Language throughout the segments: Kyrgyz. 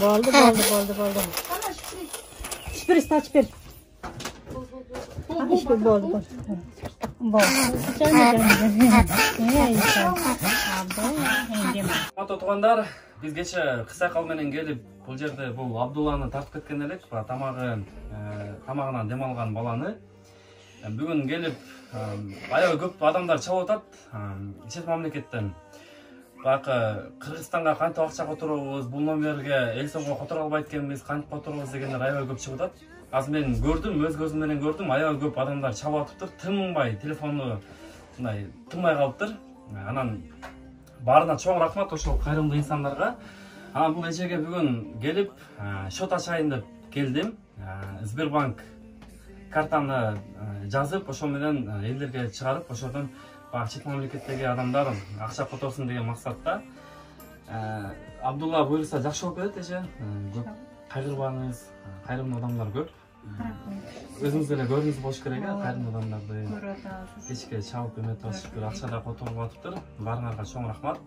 Boldu. Şpris aç bir. İşte boldu. Туугандар, биз кече кысакал менен келип, бул жерде бул Абдулланы тартып кеткен элек, тамагынан дем алган баланы. Бүгүн келип, аябай көп адамдар чалып атат, чет мамлекеттен. Бакы Кыргызстанга кантип акча которобуз, бул номерге эл сомго которо албайт экенбиз, кантип которобуз дегендер аябай көп чыгып атат. Азыр мен көрдүм, өз көзүм менен көрдүм, аябай көп адамдар чалып атыптыр, тынбай телефону мындай тынбай калыптыр. Анан баарына чоң рахмат ошол кайрымдуу инсандарга. Анан бул эжеге бүгүн келип, счет ачайын деп келдим. Сбербанк картаны жазып, ошол менен элдерге чыгарып, ошодон чет мамлекеттеги адамдар акча которсун деген максатта. Абдулла буюрса жакшы болуп кетет эже. Көп кайгырбаңыз, кайрымдуу адамдар көп. Өзүңүз деле көрүңүз болуш керек, кайрымдуу адамдарды. Кечке чалып эметип атышыптыр, акча да которуп атыптыр. Баарыңарга чоң рахмат.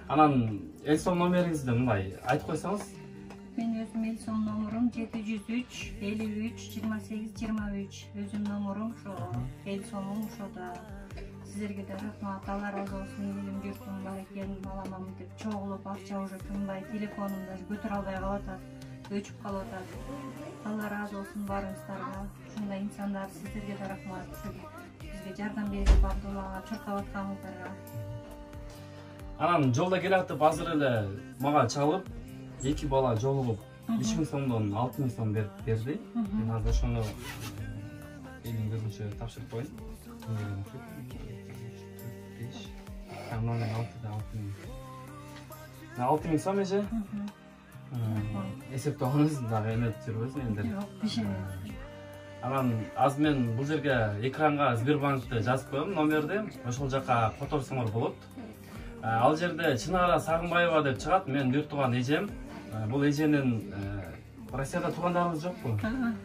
Анан эл сом номериңизди мындай айтып койсоңуз. Мен өзүм эл сом номерум 703 53 28 23. Өзүм номерум ошо, эл сомум ошода. Сиздерге да рахмат, Алла разы болсун. Элим журтум бар экен, баламам деп чогулуп, акча уже тынбай, телефонум даже көтөрө албай калып атат, өчүп калып атат. Алла разы болсун баарыңыздарга. Ушундай инсандар, сиздерге да рахмат. Бизге жардам берип, Абдуллага чуркап атканыңыздарга. Анан жолдо келатып азыр эле мага чалып, эки бала жолугуп 3000 сомдон 6000 сом берди. Мен азыр ошону элин көзүнчө тапшырып коеюн. 6000 сом эже. Эсептеп алыңыз, дагы эметип жүрбөсүн элдер. Анан азыр мен бул жерге экранга Сбербанкты жазып коем, номерди. Ошол жака которсоңор болот. Ал жерде Чынара Сагынбаева деп чыгат, мен бир тууган эжем. Бул эженин Россияда туугандарыңыз жокпу?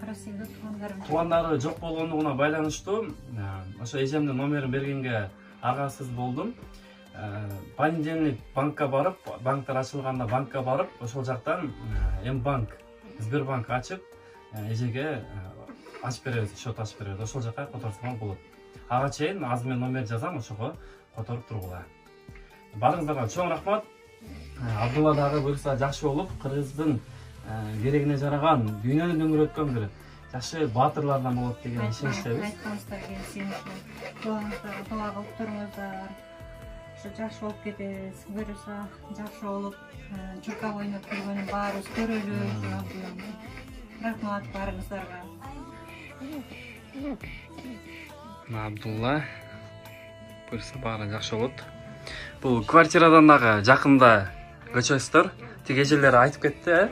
Россияда туугандарым. Туугандары жок болгондугуна байланыштуу ошо эжемдин номерин бергенге аргасыз болдум. Понедельник банкка барып, банктар ачылганда банкка барып, ошол жактан М-банк, Сбербанк ачып, эжеге ачып беребиз, счет ачып беребиз. Ошол жака которсоңор болот. Ага чейин азыр мен номер жазам, ошого которуп тургула. Баарыңыздарга чоң рахмат. Абдулла дагы буюрса жакшы болуп, Кыргыздын керегине жараган, дүйнөнү дөңгөрөткөн бир жакшы баатырлардан болот деген ишеничтебиз. Айтканыңыздар келсеңиздер, дуаңыздарга дуа кылып туруңуздар. Ошо жакшы болуп кетебиз. Буюрса жакшы болуп, чуркап ойноп жүргөнүн баарыбыз көрөлү. Рахмат баарыңыздарга. Абдулла буюрса баары жакшы болот. Бул квартирадан дагы жакында көчөсүздөр. Тиги эжелер айтып кетти,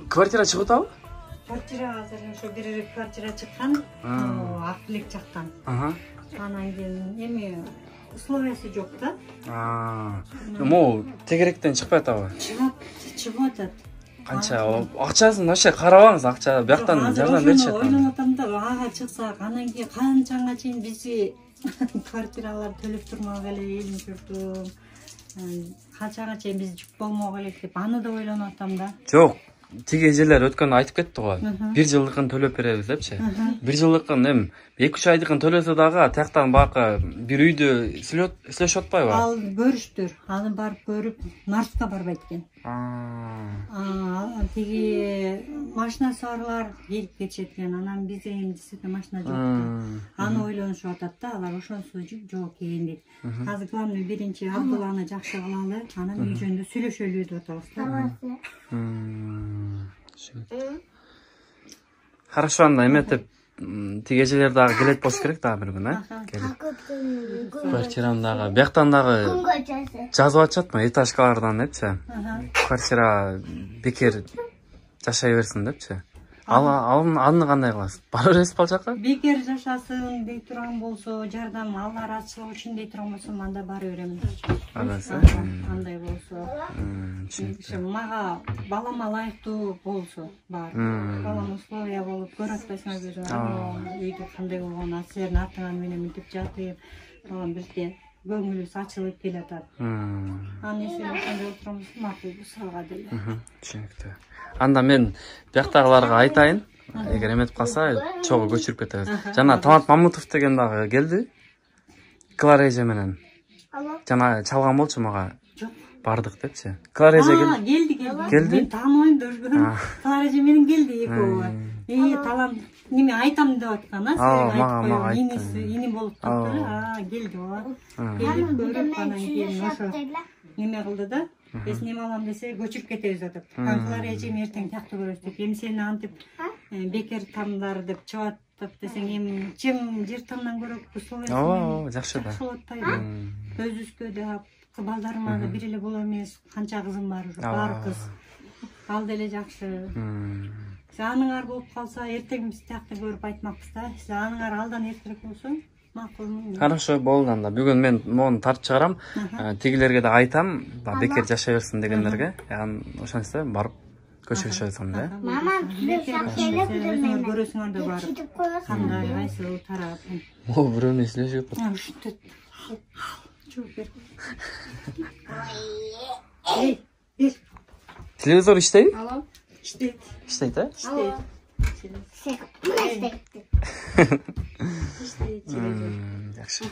Квартира чыгып атабы? Квартира азыр ошо бир квартира чыккан, Актилек жактан. Анан кийин эми условиясы жок да. Могу тегеректен чыкпай атабы? Чыгып атат. Канча акчасын вообще карабаңыз, акча бияктан жардам беришет. Ойлонуп атам да, ага чыксак, анан кийин канчага чейин бизди квартиралар төлөп турмак эле, элим журтум. Канчага чейин биз жүк болмок элек деп аны да ойлонуп атам да. Жок, тиги эжелер өткөн айтып кетти го. 1 жылдыкын төлөп беребиз депчи. 1 жылдыкын эми 2-3 айдыкын төлөсө дагы тияктан бакы бир үйдү сүйлөшүп атпайбы? Ал көрүштүр. Аны барып көрүп, нарткка барбайт экен. Тиги машина саарлар келип кетишет экен. Анан бизде эми действительно машина жок. Аны ойлонушуп атат да, алар ошонусу жок экен дейт. Азыр главный биринчи Абдулланы жакшы кылалы, анан үй жөнүндө сүйлөшөлү деп атабыз да. Хорошо, анда эметип тиги эжелер дагы келет болуш керек дагы бир күн, келип. Квартирам дагы бияктан дагы жазып атышатмы, этажкалардан депчи. Квартира бекер жашай берсин депчи. Аны кандай кыласыз? Бара бересиз ал жака? Бекер жашасын дей турган болсо, жардам Алла ыраазычылыгы үчүн дей турган болсо, анда бара берем. Андай болсо. Мага балама ылайыктуу болсо бар. Балам условия болуп, көрүп атпайсыңар өзүң. Үйдү кандай болгон, силердин артыңан менен мынтип жатып, балам бизге көңүлүбүз ачылып келатат. Аны эсептегенде отурамыз, макул салга деле. Түшүнүктүү. Анда мен бияктагыларга айтайын. Эгер эметип калса, чогуу көчүрүп кетебиз. Жана Талант Мамутов деген дагы келди. Клара эже менен. Жана чалган болчу мага. Жок. Бардык депчи. Клара эже келди. Келди. Мен тааныбайм да өзгөрүн. Клара эже менен келди экөө. Талант неме айтам деп аткан, мага ini болуп калды. Келди ооба. Келип көрүп анан кийин ошо неме кылды да. Биз неме алам десе көчүп кетебиз деп. Клара эжем эртең тиякты көрөбүз деп. Эми сени антип бекер тамдар деп чыгат десең, эми чым жер тамдан көрө кусул эмес. Ооба, жакшы да. Өзүбүзгө да, балдарыма да бир эле боло эмес. Канча кызым бар, баары кыз. Ал деле жакшы. Аныңар болуп калса, эртең биз тиякты көрүп айтмакпыз да. Сиз аныңар алдан эртерээк болсо, макулмун. Хорошо, болду анда. Бүгүн мен мону тартып чыгарам. Тигилерге да айтам, бекер жашай берсин дегендерге. Ошентсе барып көчүрүшө алсам да. Мама, өзүңөр көрөсүңөр да барып. Кандай, кайсы тарап. Бирөө эмне сүйлөшүп атат. Ушинтет. Жооп бер. Телевизор иштейби? Алло. İşte, Иштейт, э? işte. Sen. İşte, Жакшы.